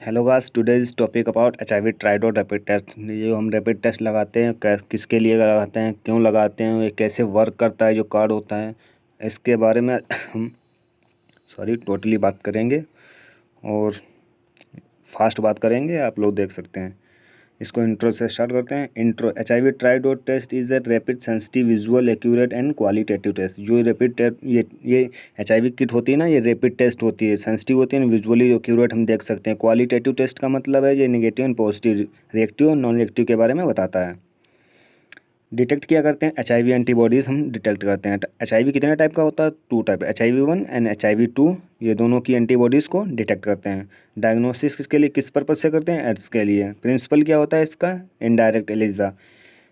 Hello guys, today is topic about HIV tried और rapid test. ये जो हम रैपिड टेस्ट लगाते हैं किसके लिए लगाते हैं, क्यों लगाते हैं, ये कैसे वर्क करता है, जो कार्ड होता है इसके बारे में हम टोटली बात करेंगे और फास्ट बात करेंगे। आप लोग देख सकते हैं। इसको इंट्रो से स्टार्ट करते हैं। Intro. HIV tridot test is a rapid sensitive visual accurate and qualitative test. जो रैपिड टेस्ट ये एचआईवी किट होती है ना, ये रैपिड टेस्ट होती है, सेंसिटिव होती है, विजुअली एक्यूरेट हम देख सकते हैं। क्वालिटेटिव टेस्ट का मतलब है ये नेगेटिव एंड पॉजिटिव, रिएक्टिव और नॉन रिएक्टिव के बारे में बताता है। डिटेक्ट किया करते हैं एचआईवी एंटीबॉडीज़ हम डिटेक्ट करते हैं। एचआईवी कितने टाइप का होता है? 2 टाइप, HIV-1 एंड HIV-2। ये दोनों की एंटीबॉडीज़ को डिटेक्ट करते हैं। डायग्नोसिस किसके लिए, किस पर्पज़ से करते हैं? एड्स के लिए। प्रिंसिपल क्या होता है इसका? Indirect Elijah.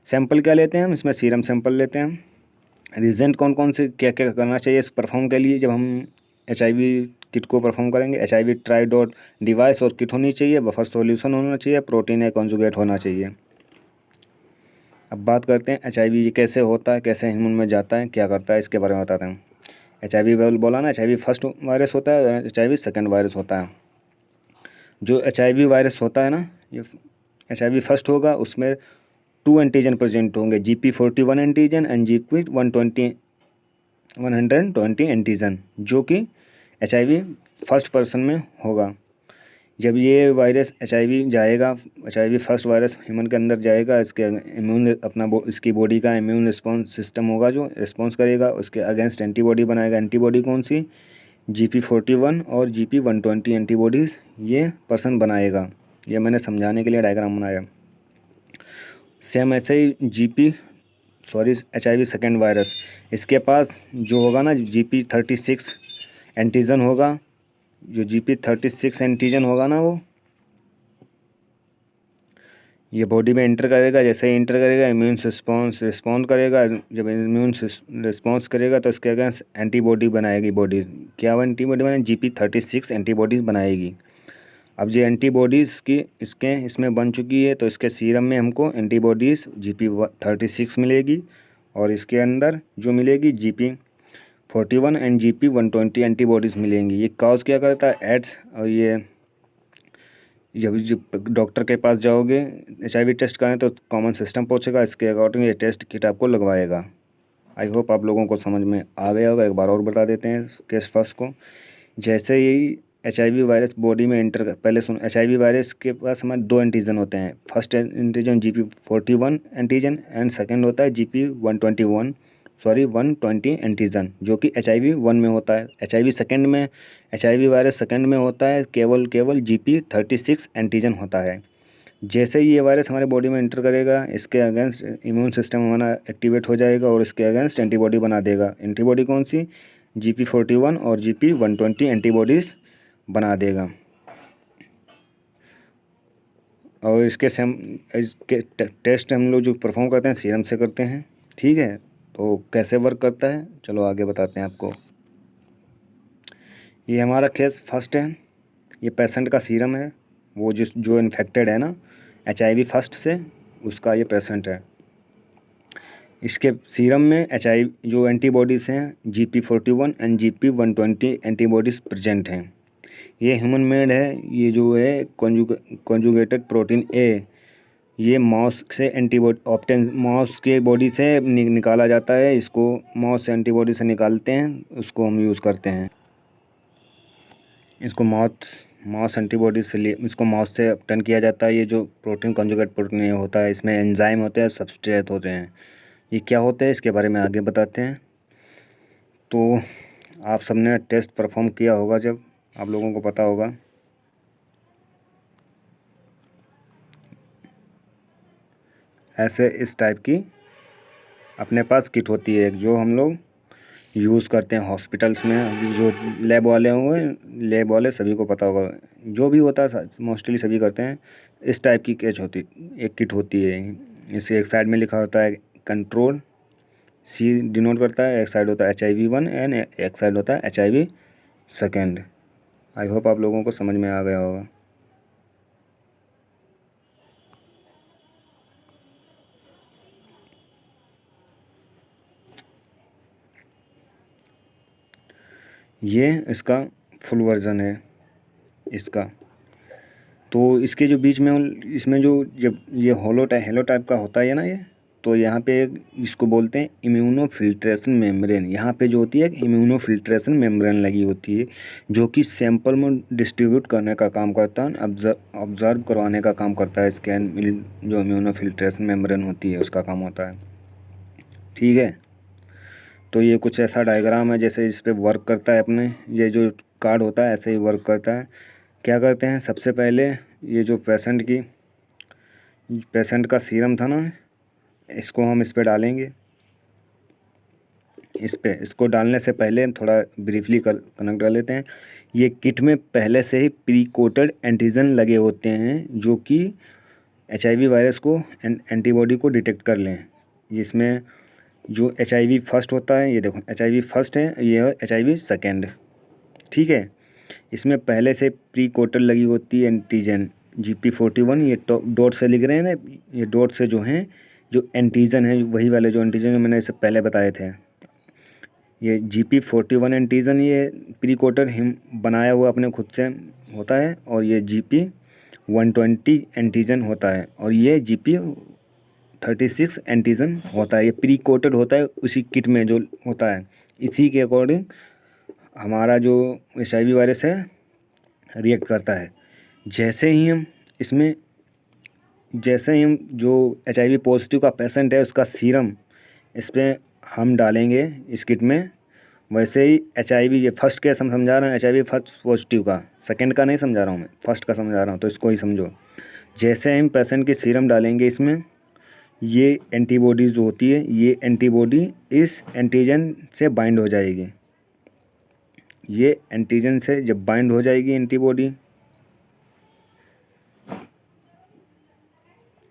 सैंपल क्या लेते हैं हम? इसमें सीरम सैंपल लेते हैं। रीजन कौन कौन से क्या क्या करना चाहिए इस परफॉर्म के लिए, जब हम एचआईवी किट को परफॉर्म करेंगे? एचआईवी ट्राइडोट डिवाइस और किट होनी चाहिए, बफर सॉल्यूशन होना चाहिए, प्रोटीन या कॉन्जुगेट होना चाहिए। अब बात करते हैं एचआईवी कैसे होता है, कैसे ह्यूमन में जाता है, क्या करता है, इसके बारे में बताते हैं। एचआईवी बोला ना, एचआईवी फर्स्ट वायरस होता है, एचआईवी सेकंड वायरस होता है। जो एचआईवी वायरस होता है ना, ये एचआईवी फर्स्ट होगा, उसमें 2 एंटीजन प्रेजेंट होंगे, GP41 antigen and GP120 antigen, जो कि एचआईवी फर्स्ट पर्सन में होगा। जब ये वायरस एचआईवी जाएगा, एचआईवी फर्स्ट वायरस ह्यूमन के अंदर जाएगा, इसके इम्यून इसकी बॉडी का इम्यून रिस्पॉन्स सिस्टम होगा जो रिस्पॉन्स करेगा, उसके अगेंस्ट एंटीबॉडी बनाएगा। एंटीबॉडी कौन सी? GP41 और GP120 एंटीबॉडीज़ ये पर्सन बनाएगा। ये मैंने समझाने के लिए डायग्राम बनाया। सेम ऐसे ही एचआईवी सेकेंड वायरस, इसके पास जो होगा ना GP36 एंटीजन होगा। जो GP36 एंटीजन होगा ना, वो ये बॉडी में इंटर करेगा। जैसे ही इंटर करेगा, इम्यून रिस्पॉन्ड करेगा। जब इम्यून रिस्पॉन्स करेगा तो इसके अगेंस्ट एंटीबॉडी बनाएगी बॉडी। क्या वो एंटीबॉडी बनाएगी? GP36 एंटीबॉडीज़ बनाएगी। अब ये एंटीबॉडीज़ की इसमें बन चुकी है, तो इसके सीरम में हमको एंटीबॉडीज़ GP36 मिलेगी, और इसके अंदर जो मिलेगी GP41 एंड GP120 एंटीबॉडीज़ मिलेंगी। ये कॉज क्या करता है? एड्स। और ये जब डॉक्टर के पास जाओगे एचआईवी टेस्ट करें तो कॉमन सिस्टम पूछेगा, इसके अकॉर्डिंग ये टेस्ट किट आपको लगवाएगा। आई होप आप लोगों को समझ में आ गया होगा। एक बार और बता देते हैं केस फर्स्ट को। जैसे ही एचआईवी वायरस बॉडी में पहले सुन, एचआईवी वायरस के पास हमारे 2 एंटीजन होते हैं। First antigen GP41 antigen and second होता है GP120 एंटीजन, जो कि HIV-1 में होता है। एचआईवी वायरस सेकेंड में होता है, केवल GP36 एंटीजन होता है। जैसे ही ये वायरस हमारे बॉडी में इंटर करेगा, इसके अगेंस्ट इम्यून सिस्टम हमारा एक्टिवेट हो जाएगा और इसके अगेंस्ट एंटीबॉडी बना देगा। एंटीबॉडी कौन सी? GP41 और GP120 एंटीबॉडीज़ बना देगा। और इसके टेस्ट हम लोग जो परफॉर्म करते हैं सीरम से करते हैं। ठीक है, तो कैसे वर्क करता है चलो आगे बताते हैं आपको। ये हमारा केस फर्स्ट है। ये पेशेंट का सीरम है, वो जो इन्फेक्टेड है ना एचआईवी फर्स्ट से, उसका ये पेशेंट है। इसके सीरम में एचआईवी जो एंटीबॉडीज़ हैं GP41 and GP120 antibodies present हैं। ये ह्यूमन मेड है। ये जो है कॉन्जुगेटेड प्रोटीन ए, ये माउस से एंटीबॉडी ऑप्टेन माउस के बॉडी से निकाला जाता है। इसको माउस से एंटीबॉडी से निकालते हैं, उसको हम यूज़ करते हैं। इसको माउस एंटीबॉडी से इसको माउस से ऑब्टेन किया जाता है। ये जो प्रोटीन कॉन्जुगेट प्रोटीन ये होता है, इसमें एंजाइम होते हैं, सबस्ट्रेट होते हैं। ये क्या होते हैं इसके बारे में आगे बताते हैं। तो आप सबने टेस्ट परफॉर्म किया होगा, जब आप लोगों को पता होगा। ऐसे इस टाइप की अपने पास किट होती है एक, जो हम लोग यूज़ करते हैं हॉस्पिटल्स में। जो लैब वाले होंगे, लैब वाले सभी को पता होगा, जो भी होता है मोस्टली सभी करते हैं। इस टाइप की एक किट होती है। इसे एक साइड में लिखा होता है कंट्रोल, C डिनोट करता है, एक साइड होता है HIV-1 एंड एक साइड होता है HIV सेकेंड। आई होप आप लोगों को समझ में आ गया होगा। ये इसका फुल वर्ज़न है इसका। तो इसके जो बीच में इसमें जो जब ये हेलो टाइप का होता है ना ये, तो यहाँ पे इसको बोलते हैं इम्यूनोफिल्ट्रेशन मेम्ब्रेन। यहाँ पे जो होती है इम्यूनो फिल्ट्रेशन मेम्ब्रेन लगी होती है, जो कि सैंपल में डिस्ट्रीब्यूट करने का काम करता है, ऑब्जर्व करवाने का काम करता है। स्कैन जो इम्यूनो फिल्ट्रेशन मेम्ब्रेन होती है उसका काम होता है। ठीक है, तो ये कुछ ऐसा डायग्राम है जैसे इस पर वर्क करता है अपने ये जो कार्ड होता है, ऐसे ही वर्क करता है। क्या करते हैं, सबसे पहले ये जो पेशेंट का सीरम था ना, इसको हम इस पे डालेंगे। इसको डालने से पहले थोड़ा ब्रीफली कनेक्ट कर लेते हैं। ये किट में पहले से ही प्री कोटेड एंटीजन लगे होते हैं जो कि HIV वायरस को एंटीबॉडी को डिटेक्ट कर लें। इसमें जो HIV फर्स्ट होता है, ये देखो HIV फर्स्ट है, ये है HIV सेकेंड। ठीक है, इसमें पहले से प्री कोटेड लगी होती है एंटीजन GP41। ये डॉट से लिख रहे हैं ना, ये डॉट से जो हैं जो एंटीजन है, वही वाले जो एंटीजन जो मैंने इससे पहले बताए थे। ये GP41 एंटीजन ये प्री कोटेड हिम बनाया हुआ अपने खुद से होता है, और ये GP120 एंटीजन होता है, और ये GP36 एंटीजन होता है। ये प्री कोटेड होता है उसी किट में जो होता है। इसी के अकॉर्डिंग हमारा जो HIV वायरस है रिएक्ट करता है। जैसे ही हम जो HIV पॉजिटिव का पेशेंट है उसका सीरम इस पर हम डालेंगे इस किट में, वैसे ही HIV ये फर्स्ट केस हम समझा रहे हैं, HIV फर्स्ट पॉजिटिव का, सेकंड का नहीं समझा रहा हूँ मैं, फर्स्ट का समझा रहा हूँ, तो इसको ही समझो। जैसे हम पेशेंट की सीरम डालेंगे इसमें, ये एंटीबॉडी जो होती है, ये एंटीबॉडी इस एंटीजन से बाइंड हो जाएगी। ये एंटीजन से जब बाइंड हो जाएगी एंटीबॉडी,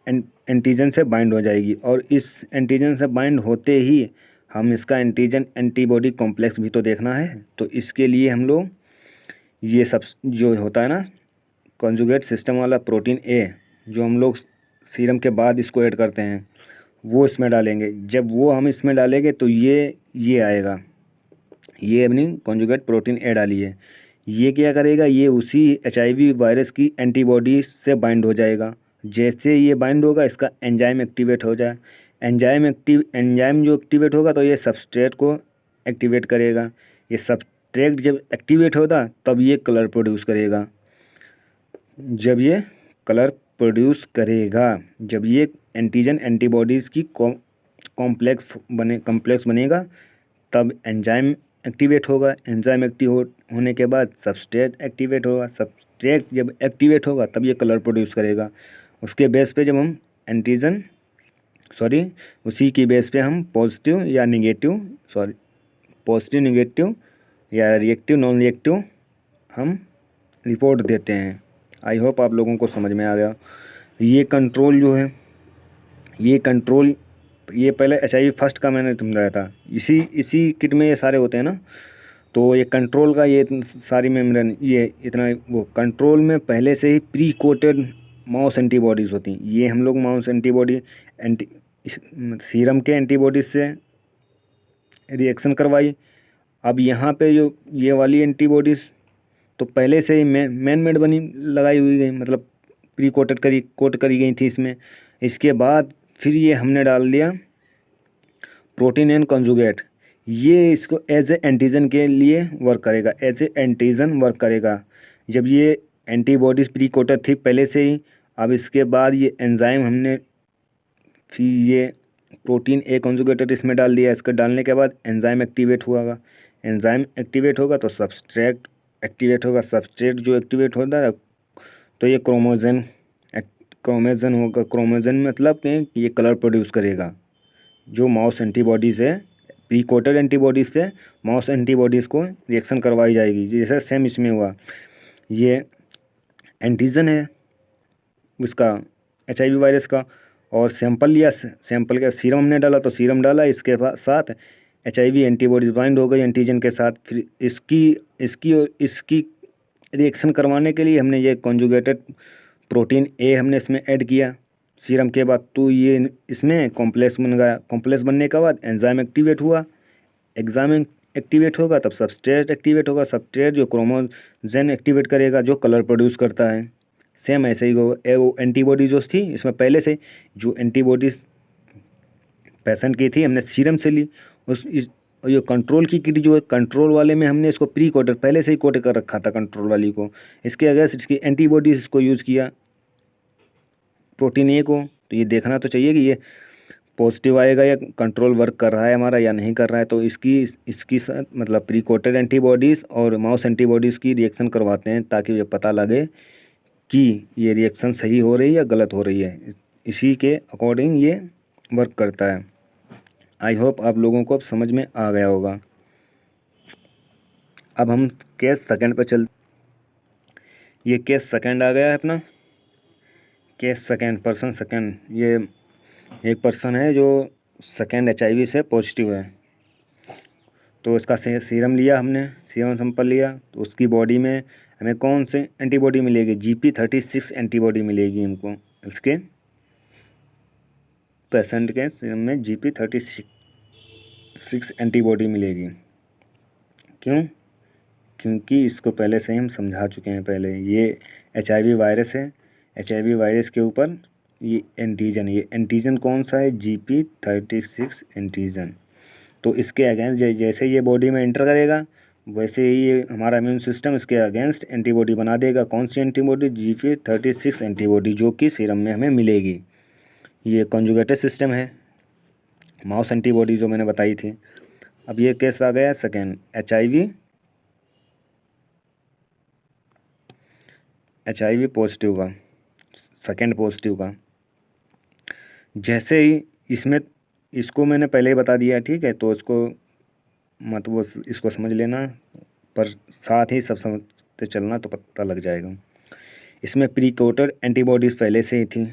एंटीजन से बाइंड हो जाएगी, और इस एंटीजन से बाइंड होते ही हम इसका एंटीजन एंटीबॉडी कॉम्प्लेक्स भी तो देखना है। तो इसके लिए हम लोग ये सब जो होता है ना कॉन्जुगेट सिस्टम वाला प्रोटीन A, जो हम लोग सीरम के बाद इसको ऐड करते हैं, वो इसमें डालेंगे। जब वो हम इसमें डालेंगे तो ये आएगा, ये अपनी कॉन्जुगेट प्रोटीन A डाली है। ये क्या करेगा, ये उसी HIV वायरस की एंटीबॉडी से बाइंड हो जाएगा। जैसे ये बाइंड होगा इसका एंजाइम एक्टिवेट हो जाए। एंजाइम जो एक्टिवेट होगा तो ये सबस्ट्रेट को एक्टिवेट करेगा। ये सबस्ट्रेट जब एक्टिवेट होता तब ये कलर प्रोड्यूस करेगा। जब ये एंटीजन एंटीबॉडीज़ की कॉम्प्लेक्स बनेगा तब एंजाइम एक्टिवेट होगा। एंजाइम होने के बाद सबस्ट्रेट एक्टिवेट होगा। सबस्ट्रेट जब एक्टिवेट होगा तब ये कलर प्रोड्यूस करेगा। उसके बेस पे जब हम उसी की बेस पे हम पॉजिटिव नेगेटिव या रिएक्टिव नॉन रिएक्टिव हम रिपोर्ट देते हैं। आई होप आप लोगों को समझ में आ गया। ये कंट्रोल जो है, ये पहले HIV फर्स्ट का मैंने समझाया था। इसी किट में ये सारे होते हैं ना, तो ये कंट्रोल का ये सारी मेम्ब्रेन ये इतना वो कंट्रोल में पहले से ही प्री कोटेड माउस एंटीबॉडीज़ होती हैं। ये हम लोग माउस एंटीबॉडी सीरम के एंटीबॉडीज से रिएक्शन करवाई। अब यहाँ पे जो ये वाली एंटीबॉडीज़ तो पहले से ही मैन मेड लगाई हुई गई, मतलब प्री कोट करी गई थी इसमें। इसके बाद फिर ये हमने डाल दिया प्रोटीन एंड कॉन्जुगेट। ये इसको एज ए एंटीजन के लिए वर्क करेगा, जब ये एंटीबॉडीज़ प्री कोटेड थी पहले से ही। अब इसके बाद ये एंजाइम हमने फिर ये प्रोटीन A कॉन्जुगेटेड इसमें डाल दिया। इसके डालने के बाद एंजाइम एक्टिवेट होगा तो सबस्ट्रेट एक्टिवेट होगा। सबस्ट्रेट जो एक्टिवेट होता है तो ये क्रोमोजन होगा। क्रोमोजन मतलब कि ये कलर प्रोड्यूस करेगा, जो माउस एंटीबॉडीज़ है, प्री कोटेड एंटीबॉडीज़ से माउस एंटीबॉडीज़ को रिएक्शन करवाई जाएगी। जैसे सेम इसमें हुआ, ये एंटीजन है उसका HIV वायरस का, और सैंपल का सीरम हमने डाला तो सीरम डाला, इसके साथ HIV एंटीबॉडीज बाइंड हो गई एंटीजन के साथ। फिर इसकी रिएक्शन करवाने के लिए हमने ये कॉन्जुगेटेड प्रोटीन A हमने इसमें ऐड किया सीरम के बाद, तो ये इसमें कॉम्प्लेक्स बन गया। कॉम्प्लेक्स बनने के बाद एंजाइम एक्टिवेट हुआ। एंजाइम एक्टिवेट होगा तब सबस्ट्रेट एक्टिवेट होगा। सबस्ट्रेट जो क्रोमोजन एक्टिवेट करेगा, जो कलर प्रोड्यूस करता है। सेम ऐसे ही वो एंटीबॉडी जो थी इसमें पहले से जो एंटीबॉडीज पेशेंट की थी हमने सीरम से ली, ये कंट्रोल की किट जो है कंट्रोल वाले में हमने इसको प्री कोटेड पहले से ही कोट कर रखा था कंट्रोल वाली को, इसके अगेंस्ट इसकी एंटीबॉडीज इसको यूज़ किया प्रोटीन ए को। तो ये देखना तो चाहिए कि ये पॉजिटिव आएगा या कंट्रोल वर्क कर रहा है हमारा या नहीं कर रहा है। तो इसकी मतलब प्री कोटेड एंटीबॉडीज़ और माउस एंटीबॉडीज़ की रिएक्शन करवाते हैं ताकि ये पता लगे कि ये रिएक्शन सही हो रही है या गलत हो रही है, इसी के अकॉर्डिंग ये वर्क करता है। आई होप आप लोगों को अब समझ में आ गया होगा। अब हम केस सेकंड पर चल, ये केस सेकंड आ गया है अपना, केस सेकंड पर्सन सेकंड। ये एक पर्सन है जो सेकंड HIV से पॉजिटिव है। तो इसका सीरम लिया हमने, सीरम सैंपल लिया, तो उसकी बॉडी में हमें कौन से एंटीबॉडी मिलेगी, GP36 एंटीबॉडी मिलेगी हमको। उसके पेशेंट के सीरम में GP36 एंटीबॉडी मिलेगी। क्यों? क्योंकि इसको पहले से ही हम समझा चुके हैं। पहले ये HIV वायरस है, HIV वायरस के ऊपर ये एंटीजन कौन सा है, GP36 एंटीजन। तो इसके अगेंस्ट जैसे ये बॉडी में एंटर करेगा वैसे ही ये हमारा इम्यून सिस्टम इसके अगेंस्ट एंटीबॉडी बना देगा। कौन सी एंटीबॉडी, GP36 एंटीबॉडी, जो कि सीरम में हमें मिलेगी। ये कॉन्जुगेटेड सिस्टम है, माउस एंटीबॉडी जो मैंने बताई थी। अब ये केस आ गया सेकेंड, HIV पॉजिटिव का, सेकेंड पॉजिटिव का। जैसे ही इसको मैंने पहले ही बता दिया, ठीक है, तो इसको मतलब इसको समझ लेना, पर साथ ही सब समझते चलना तो पता लग जाएगा। इसमें प्री कोटेड एंटीबॉडीज़ पहले से ही थी,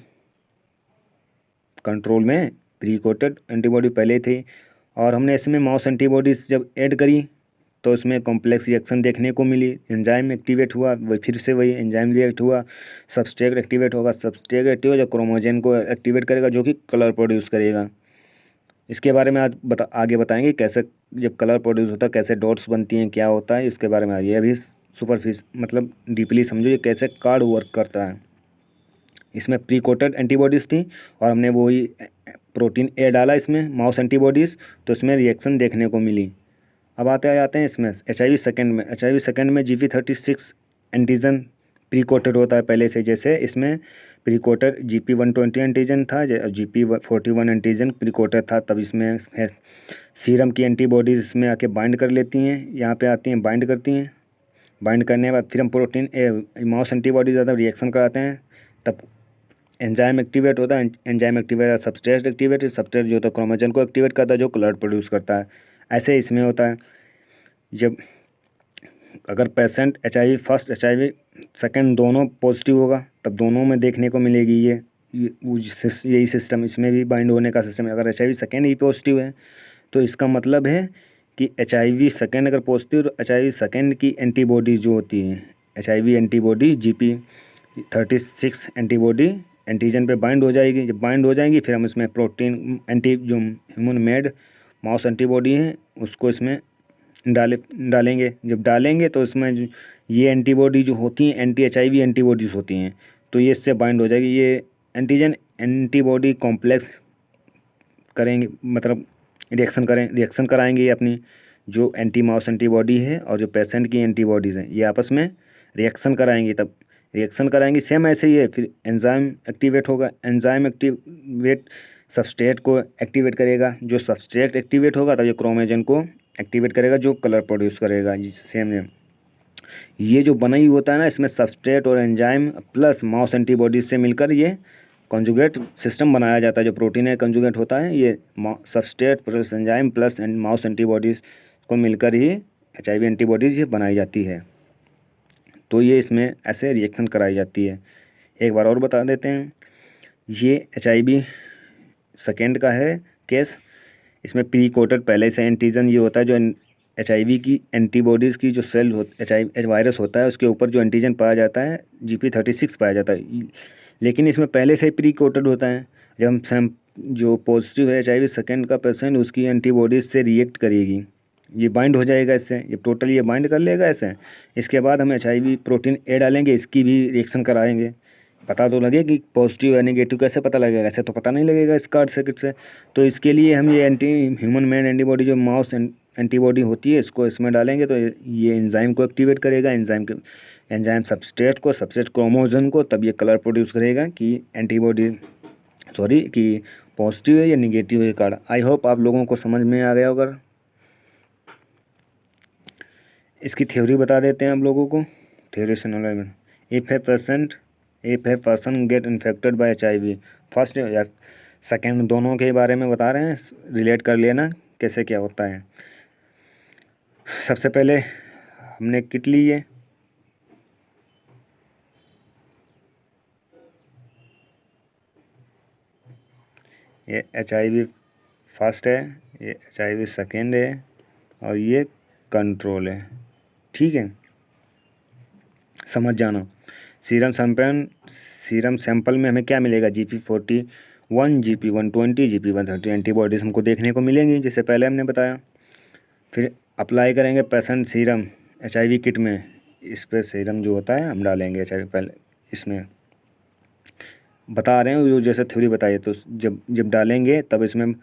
कंट्रोल में प्री कोटेड एंटीबॉडी पहले थी, और हमने इसमें माउस एंटीबॉडीज़ जब ऐड करी तो इसमें कॉम्प्लेक्स रिएक्शन देखने को मिली। एंजाइम एक्टिवेट हुआ, फिर से वही एंजाइम रिएक्ट हुआ, सबस्ट्रेट एक्टिवेट होगा, सबस्ट्रेट एक्टिव जो क्रोमोजन को एक्टिवेट करेगा जो कि कलर प्रोड्यूस करेगा। इसके बारे में आज आगे बताएंगे कैसे जब कलर प्रोड्यूस होता है कैसे डॉट्स बनती हैं, क्या होता है, इसके बारे में आगे। अभी सुपरफिश मतलब डीपली समझो ये कैसे कार्ड वर्क करता है। इसमें प्री कोटेड एंटीबॉडीज़ थी और हमने वही प्रोटीन ए डाला इसमें, माउस एंटीबॉडीज़, तो इसमें रिएक्शन देखने को मिली। अब आते हैं इसमें HIV सेकंड में GP36 एंटीजन प्री कोटेड होता है पहले से। जैसे इसमें प्री कोटेड GP120 एंटीजन था, GP41 एंटीजन प्री कोटेड था, तब इसमें सीरम की एंटीबॉडीज़ इसमें आके बाइंड कर लेती हैं, यहाँ पे आती हैं बाइंड करती हैं। बाइंड करने के बाद फिर हम प्रोटीन माउस एंटीबॉडी ज़्यादा रिएक्शन कराते हैं, तब एंजाइम एक्टिवेट होता है, एंजाइम एक्टिवेट, सबस्ट्रेट जो होता है क्रोमोजन को एक्टिवेट करता है जो कलर प्रोड्यूस करता है। ऐसे इसमें होता है जब अगर patient HIV first HIV second दोनों पॉजिटिव होगा तब दोनों में देखने को मिलेगी यही सिस्टम, इसमें भी बाइंड होने का सिस्टम है। अगर HIV सेकंड ही पॉजिटिव है तो इसका मतलब है कि HIV सेकंड अगर पॉजिटिव तो HIV सेकंड की एंटीबॉडी जो होती है HIV antibody GP36 antibody antigen पे बाइंड हो जाएगी। जब बाइंड हो जाएंगी फिर हम इसमें प्रोटीन जो ह्यूमन मेड माउस एंटीबॉडी है उसको इसमें डालेंगे। जब डालेंगे तो इसमें ये एंटीबॉडी जो होती हैं anti-HIV एंटीबॉडीज़ होती हैं, तो ये इससे बाइंड हो जाएगी। ये एंटीजन एंटीबॉडी कॉम्प्लेक्स करेंगे, मतलब रिएक्शन कराएंगे ये अपनी जो एंटी माउस एंटीबॉडी है और जो पेशेंट की एंटीबॉडीज़ हैं ये आपस में रिएक्शन कराएंगी। तब रिएक्शन कराएंगी सेम ऐसे ही है, फिर एंजाइम एक्टिवेट होगा, एंजाइम एक्टिवेट सबस्ट्रेट को एक्टिवेट करेगा, जो सबस्ट्रेट एक्टिवेट होगा तब ये क्रोमोजन को एक्टिवेट करेगा जो कलर प्रोड्यूस करेगा। सेम ये जो बना ही होता है ना, इसमें सबस्ट्रेट और एंजाइम प्लस माउस एंटीबॉडीज से मिलकर ये कॉन्जुगेट सिस्टम बनाया जाता है। जो प्रोटीन है कॉन्जुगेट होता है, ये substrate plus enzyme plus mouse antibodies को मिलकर ही HIV एंटीबॉडीज बनाई जाती है। तो ये इसमें ऐसे रिएक्शन कराई जाती है। एक बार और बता देते हैं, ये HIV सेकेंड का है केस। इसमें प्री कोटेड पहले से एंटीजन ये होता है जो HIV की एंटीबॉडीज़ की जो सेल HIV वायरस होता है उसके ऊपर जो एंटीजन पाया जाता है GP36 पाया जाता है, लेकिन इसमें पहले से ही प्री कोटेड होता है। जब हम जो पॉजिटिव है HIV सेकेंड का पेशेंट उसकी एंटीबॉडीज़ से रिएक्ट करेगी, ये बाइंड हो जाएगा इससे, ये टोटल बाइंड कर लेगा ऐसे। इसके बाद हम HIV प्रोटीन ए डालेंगे, इसकी भी रिएक्शन कराएंगे। पता तो लगे कि पॉजिटिव या नेगेटिव, कैसे पता लगेगा, ऐसे तो पता नहीं लगेगा इस कार्ड सर्किट से। तो इसके लिए हम ये एंटी ह्यूमन मेड एंटीबॉडी जो माउस एंटीबॉडी होती है इसको इसमें डालेंगे तो ये एंजाइम को एक्टिवेट करेगा, एंजाइम सबस्ट्रेट क्रोमोजन को, तब ये कलर प्रोड्यूस करेगा कि एंटीबॉडी कि पॉजिटिव है या निगेटिव है कार्ड। आई होप आप लोगों को समझ में आ गया होगा। इसकी थ्योरी बता देते हैं आप लोगों को। थ्योरी से knowledge, if a person get infected by HIV, first या सेकेंड दोनों के बारे में बता रहे हैं, रिलेट कर लेना कैसे क्या होता है। सबसे पहले हमने किट ली है, ये HIV फर्स्ट है, ये HIV सेकेंड है और ये कंट्रोल है। ठीक है, समझ जाना। सीरम सैंपल में हमें क्या मिलेगा, GP41, GP120, GP130 एंटीबॉडीज़ हमको देखने को मिलेंगी, जैसे पहले हमने बताया। फिर अप्लाई करेंगे पेशेंट सीरम HIV किट में, इस पर सीरम जो होता है हम डालेंगे HIV पहले इसमें बता रहे हैं जो जैसे थ्योरी बताइए। तो जब डालेंगे तब इसमें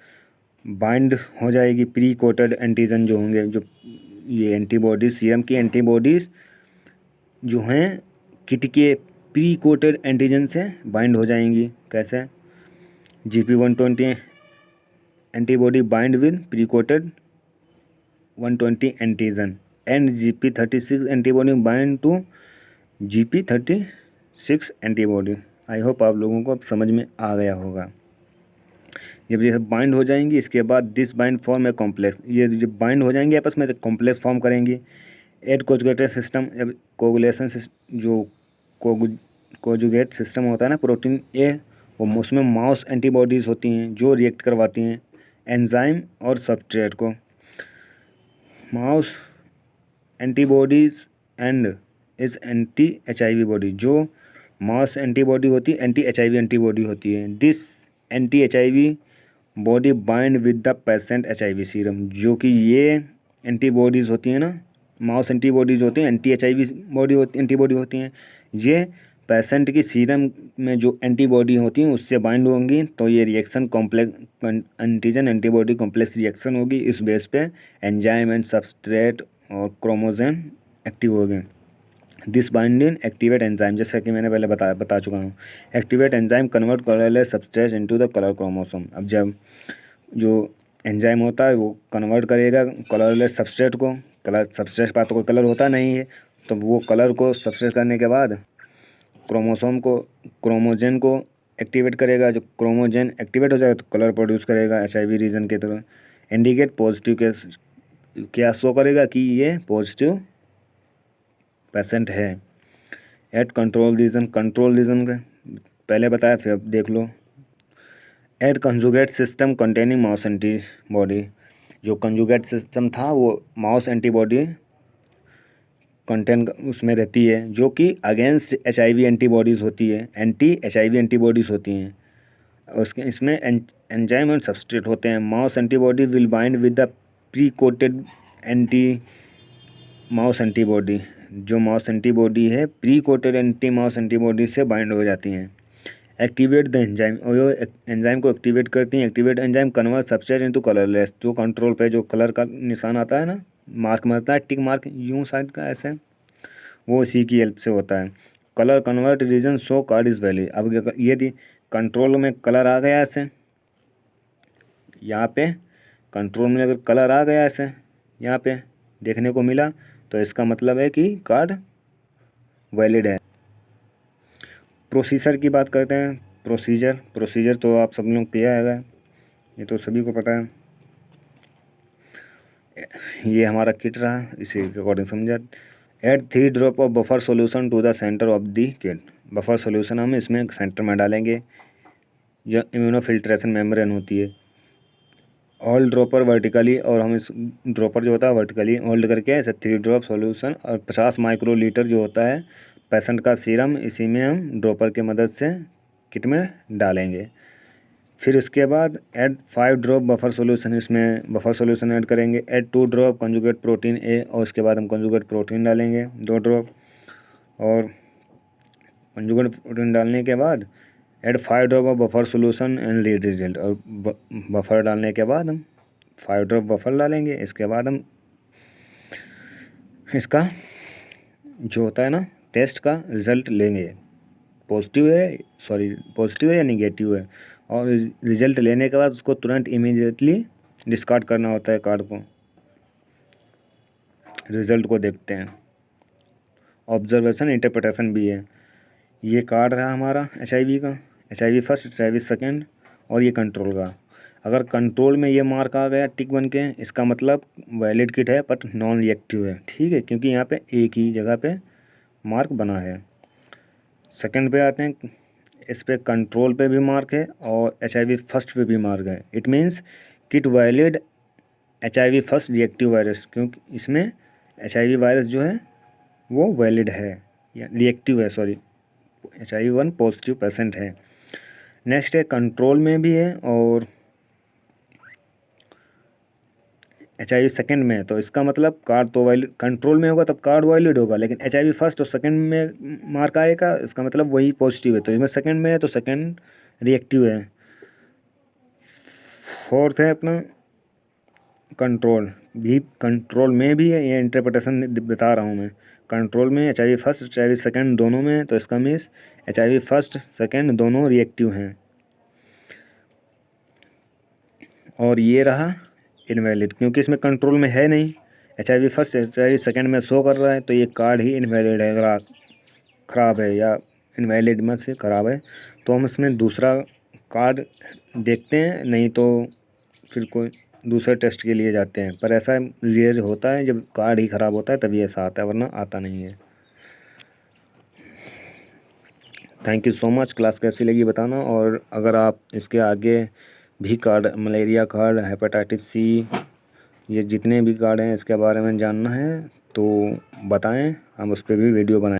बाइंड हो जाएगी प्री कोटेड एंटीजन जो होंगे, जो ये एंटीबॉडीज सीरम की एंटीबॉडीज़ जो हैं किट के प्री कोटेड एंटीजन से बाइंड हो जाएंगी। कैसे, GP120 antibody bind with pre coated 120 antigen and GP36 antibody bind to GP36 antibody. I hope आप लोगों को अब समझ में आ गया होगा। जब ये बाइंड हो जाएंगी इसके बाद this bind form a complex, ये जब बाइंड हो जाएंगे आपस में तो कॉम्प्लेक्स फॉर्म करेंगी। एड कोजुगेटेड सिस्टम, जब कोगुलेशन जो कोजुगेट सिस्टम होता है ना प्रोटीन ए, वो उसमें माउस एंटीबॉडीज़ होती हैं जो रिएक्ट करवाती हैं एंजाइम और सबस्ट्रेट को। माउस एंटीबॉडीज़ एंड इस एंटी HIV बॉडी, जो माउस एंटीबॉडी होती है एंटी HIV एंटीबॉडी होती है। This anti HIV body bind with the patient HIV serum, जो कि ये एंटीबॉडीज़ होती हैं ना, माउस एंटीबॉडीज़ होती हैं एंटी HIV एंटीबॉडी होती हैं, ये पेशेंट की सीरम में जो एंटीबॉडी होती हैं उससे बाइंड होंगी। तो ये reaction complex antigen antibody complex reaction होगी। इस बेस पे एंजाइम एंड सबस्ट्रेट और क्रोमोजन एक्टिव हो गए। दिस बाइंडिंग एक्टिवेट एंजाइम, जैसा कि मैंने पहले बता चुका हूँ, activate enzyme convert colourless substrate into the colour chromosome. अब जब जो एंजाइम होता है वो कन्वर्ट करेगा कलरलेस सबस्ट्रेट को, कलर सबस्ट्रेट पर तो कोई कलर होता नहीं है, तो वो कलर को सबस्ट्रेट करने के बाद क्रोमोजन को एक्टिवेट करेगा। जो क्रोमोजन एक्टिवेट हो जाएगा तो कलर प्रोड्यूस करेगा HIV रीजन के थ्रू। इंडिकेट पॉजिटिव के क्या शो करेगा कि ये पॉजिटिव पेशेंट है। एट कंट्रोल रीजन का पहले बताया, फिर अब देख लो। At conjugate system containing mouse antibody, जो कंजुगेट सिस्टम था वो माउस एंटीबॉडी कंटेंट उसमें रहती है जो कि अगेंस्ट HIV एंटीबॉडीज़ होती है, एंटी HIV एंटीबॉडीज़ होती हैं। उसके इसमें एंजाइम और सबस्ट्रेट होते हैं। Mouse antibody will bind with the pre coated mouse antibody, जो माउस एंटीबॉडी है pre coated anti mouse antibody से बाइंड हो जाती हैं। एक्टिवेट द एंजाइम, और एंजाइम को एक्टिवेट करती हैं। Activate enzyme convert substrate into colourless, जो कंट्रोल पे जो कलर का निशान आता है ना, मार्क मिलता है टिक मार्क यूँ साइड का ऐसे, वो इसी की हेल्प से होता है। Colour convert region show card is valid. अब यदि कंट्रोल में कलर आ गया ऐसे, यहाँ पे कंट्रोल में अगर कलर आ गया ऐसे यहाँ पे देखने को मिला तो इसका मतलब है कि कार्ड वैलिड है। प्रोसीजर की बात करते हैं। प्रोसीजर तो आप सब लोग किया है, ये तो सभी को पता है। ये हमारा किट रहा, इसी के अकॉर्डिंग समझा। Add 3 drop of buffer solution to the centre of the kit. Buffer solution हम इसमें सेंटर में डालेंगे। यह इम्यूनोफिल्ट्रेशन मेम्ब्रेन होती है। होल्ड ड्रॉपर वर्टिकली, और हम इस ड्रॉपर जो होता है वर्टिकली होल्ड करके ऐसे 3 ड्रॉप सॉल्यूशन और 50 माइक्रोलीटर जो होता है पेशेंट का सीरम, इसी में हम ड्रॉपर की मदद से किट में डालेंगे। फिर उसके बाद ऐड 5 ड्रॉप बफर सॉल्यूशन, इसमें बफर सॉल्यूशन ऐड करेंगे। Add 2 drop conjugate protein A, और उसके बाद हम कंजुगेट प्रोटीन डालेंगे 2 ड्रॉप। और कंजुगेट प्रोटीन डालने के बाद add 5 drop of buffer solution and read result, और बफर डालने के बाद हम 5 ड्रॉप बफर डालेंगे। इसके बाद हम इसका जो होता है ना टेस्ट का रिज़ल्ट लेंगे, पॉजिटिव है या निगेटिव है, और रिज़ल्ट लेने के बाद उसको तुरंत इमीडिएटली डिस्कार्ड करना होता है कार्ड को। रिज़ल्ट को देखते हैं। ऑब्जर्वेशन इंटरप्रिटेशन भी है। ये कार्ड रहा हमारा HIV का, HIV फर्स्ट, HIV सेकेंड, और ये कंट्रोल का। अगर कंट्रोल में ये मार्क आ गया टिक बन के, इसका मतलब वैलिड किट है बट नॉन रिएक्टिव है, ठीक है, क्योंकि यहाँ पे एक ही जगह पे मार्क बना है। सेकंड पे आते हैं, इस पे कंट्रोल पे भी मार्क है और HIV फर्स्ट पे भी मार्क है। It means kit valid HIV first reactive virus, क्योंकि इसमें HIV वायरस जो है वो वैलिड है या रिएक्टिव है, HIV1 पॉजिटिव पेशेंट है। नेक्स्ट है कंट्रोल में भी है और HIV सेकेंड में है, तो इसका मतलब कार्ड तो वैलिड, कंट्रोल में होगा तब कार्ड वैलिड होगा, लेकिन HIV फर्स्ट और सेकेंड में मार्क आएगा, इसका मतलब वही पॉजिटिव है, तो इसमें सेकेंड में है तो सेकेंड रिएक्टिव है। फोर्थ है अपना कंट्रोल, भी कंट्रोल में भी है, ये इंटरप्रिटेशन बता रहा हूँ मैं। कंट्रोल में HIV फर्स्ट HIV सेकेंड दोनों में है, तो इसका मीन्स HIV फर्स्ट सेकेंड दोनों रिएक्टिव हैं। और ये रहा इनवैलिड, क्योंकि इसमें कंट्रोल में है नहीं, HIV फर्स्ट HIV सेकेंड में शो कर रहा है, तो ये कार्ड ही इनवैलिड है, अगर ख़राब है या इनवैलिड में से ख़राब है, तो हम इसमें दूसरा कार्ड देखते हैं, नहीं तो फिर कोई दूसरे टेस्ट के लिए जाते हैं। पर ऐसा रेयर होता है, जब कार्ड ही ख़राब होता है तभी ऐसा आता है, वरना आता नहीं है। Thank you so much. Class कैसी लगी बताना, और अगर आप इसके आगे भी card, malaria card, hepatitis C, ये जितने भी कार्ड हैं इसके बारे में जानना है तो बताएं, हम उस पर भी वीडियो बनाएं।